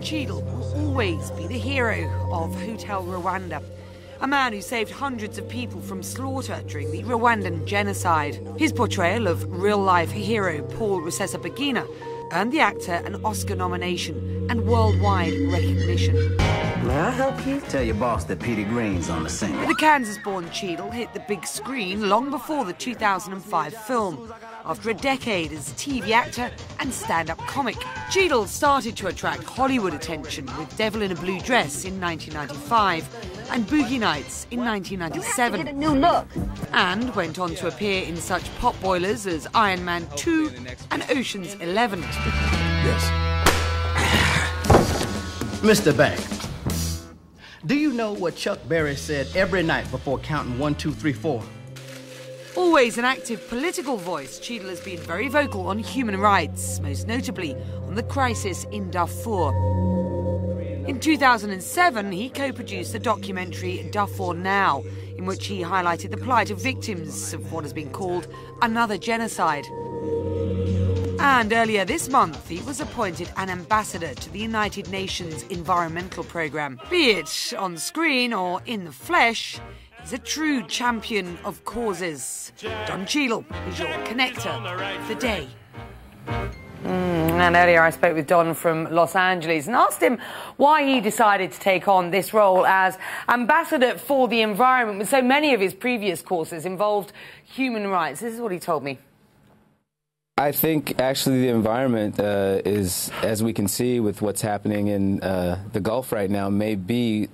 Cheadle will always be the hero of Hotel Rwanda, a man who saved hundreds of people from slaughter during the Rwandan genocide. His portrayal of real-life hero Paul Rusesabagina earned the actor an Oscar nomination and worldwide recognition. May I help you? Tell your boss that Petey Green's on the scene. The Kansas-born Cheadle hit the big screen long before the 2005 film. After a decade as a TV actor and stand-up comic, Cheadle started to attract Hollywood attention with Devil in a Blue Dress in 1995 and Boogie Nights in 1997. Get a new look. And went on to appear in such potboilers as Iron Man 2 and Ocean's 11. Yes. Mr. Banks, do you know what Chuck Berry said every night before counting 1, 2, 3, 4? Always an active political voice, Cheadle has been very vocal on human rights, most notably on the crisis in Darfur. In 2007, he co-produced the documentary Darfur Now, in which he highlighted the plight of victims of what has been called another genocide. And earlier this month, he was appointed an ambassador to the United Nations Environmental Programme. Be it on screen or in the flesh, he's a true champion of causes. Don Cheadle is your connector of the day. And earlier I spoke with Don from Los Angeles and asked him why he decided to take on this role as ambassador for the environment, when so many of his previous courses involved human rights. This is what he told me. I think actually the environment is, as we can see with what's happening in the Gulf right now, may be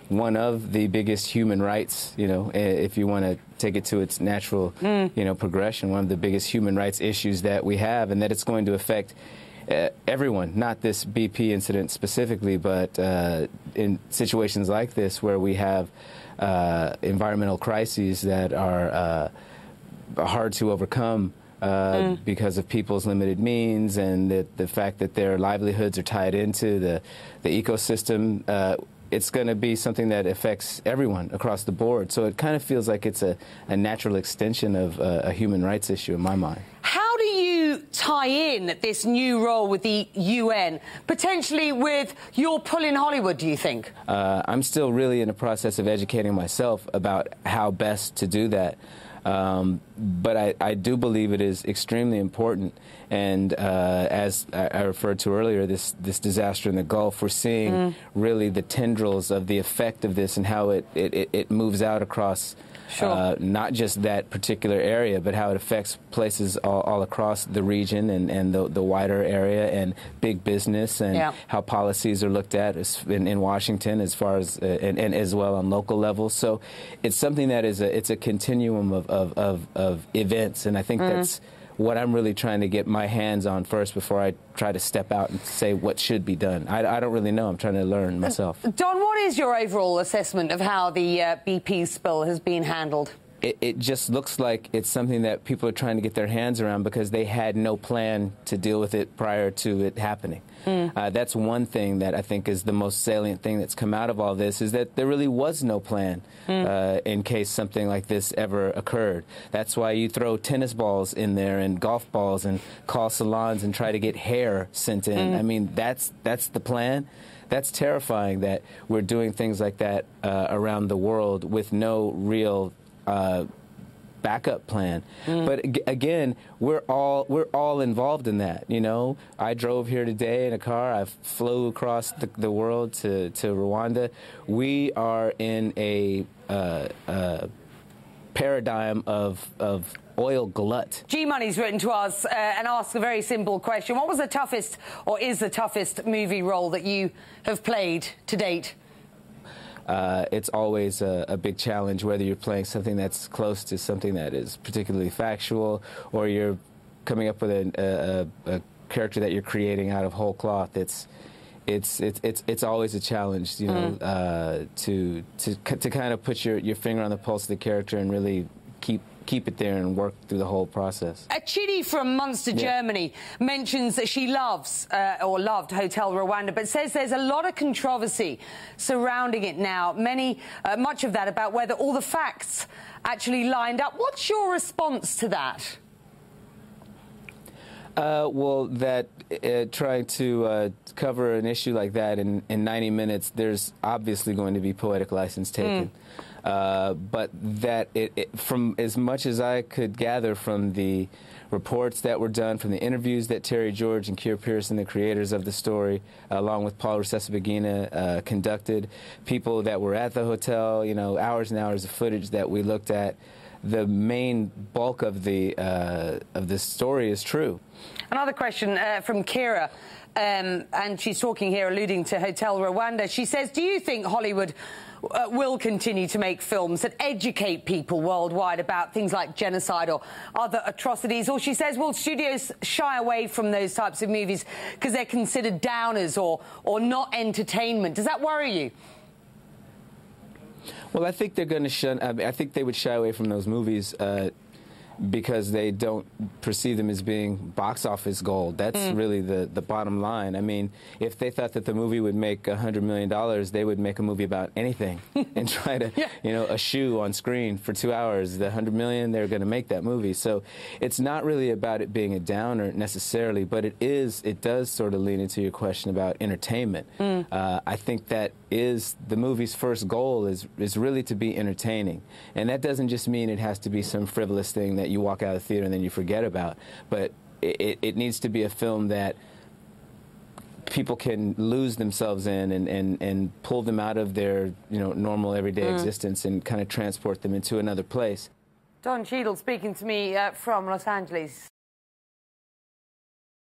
one of the biggest human rights, you know, if you want to take it to its natural, you know, progression, one of the biggest human rights issues that we have, and that it's going to affect everyone, not this BP incident specifically, but in situations like this where we have environmental crises that are hard to overcome because of people's limited means and the fact that their livelihoods are tied into the ecosystem. It's going to be something that affects everyone across the board. So it kind of feels like it's a natural extension of a human rights issue in my mind. How do you tie in this new role with the UN, potentially with your pull in Hollywood, do you think? I'm still really in the process of educating myself about how best to do that. But I do believe it is extremely important. And as I referred to earlier, this disaster in the Gulf, we're seeing really the tendrils of the effect of this and how it moves out across not just that particular area, but how it affects places all across the region and the wider area and big business and how policies are looked at in Washington as far as and as well on local levels. So it's something that is it's a continuum of events, and I think that's what I'm really trying to get my hands on first before I try to step out and say what should be done. I don't really know. I'm trying to learn myself. Don, what is your overall assessment of how the BP spill has been handled? It just looks like it's something that people are trying to get their hands around because they had no plan to deal with it prior to it happening. That's one thing that I think is the most salient thing that's come out of all this, is that there really was no plan in case something like this ever occurred. That's why you throw tennis balls in there and golf balls and call salons and try to get hair sent in. I mean, that's the plan. That's terrifying that we're doing things like that around the world with no real backup plan. But again, we're all involved in that. You know, I drove here today in a car. I flew across the world to Rwanda. We are in a paradigm of oil glut. G-Money's written to us and asked a very simple question. What was the toughest, or is the toughest, movie role that you have played to date? It's always a big challenge, whether you're playing something that's close to something that is particularly factual, or you're coming up with a character that you're creating out of whole cloth. It's always a challenge, you know, to kind of put your finger on the pulse of the character and really keep it there and work through the whole process. A Chidi from Munster, Germany, mentions that she loves, or loved, Hotel Rwanda, but says there's a lot of controversy surrounding it now. Much of that about whether all the facts actually lined up. What's your response to that? Well, that trying to cover an issue like that in 90 minutes, there's obviously going to be poetic license taken. But that from as much as I could gather from the reports that were done, from the interviews that Terry George and Keir Pearson, the creators of the story, along with Paul Rusesabagina, conducted, people that were at the hotel, you know, hours and hours of footage that we looked at, the main bulk of the story is true. Another question from Kira, and she's talking here, alluding to Hotel Rwanda. She says, do you think Hollywood will continue to make films that educate people worldwide about things like genocide or other atrocities? Or she says, will studios shy away from those types of movies because they're considered downers or not entertainment? Does that worry you? Well, I think they're going to I think they would shy away from those movies because they don't perceive them as being box office gold. That's really the bottom line. I mean, if they thought that the movie would make $100 million, they would make a movie about anything and try to, you know, a shoe on screen for 2 hours. The $100 million, they're going to make that movie. So it's not really about it being a downer necessarily, but it does sort of lean into your question about entertainment. I think that is the movie's first goal is really to be entertaining. And that doesn't just mean it has to be some frivolous thing that you walk out of the theater and then you forget about, but it needs to be a film that people can lose themselves in and pull them out of their, you know, normal everyday existence and kind of transport them into another place. Don Cheadle speaking to me from Los Angeles.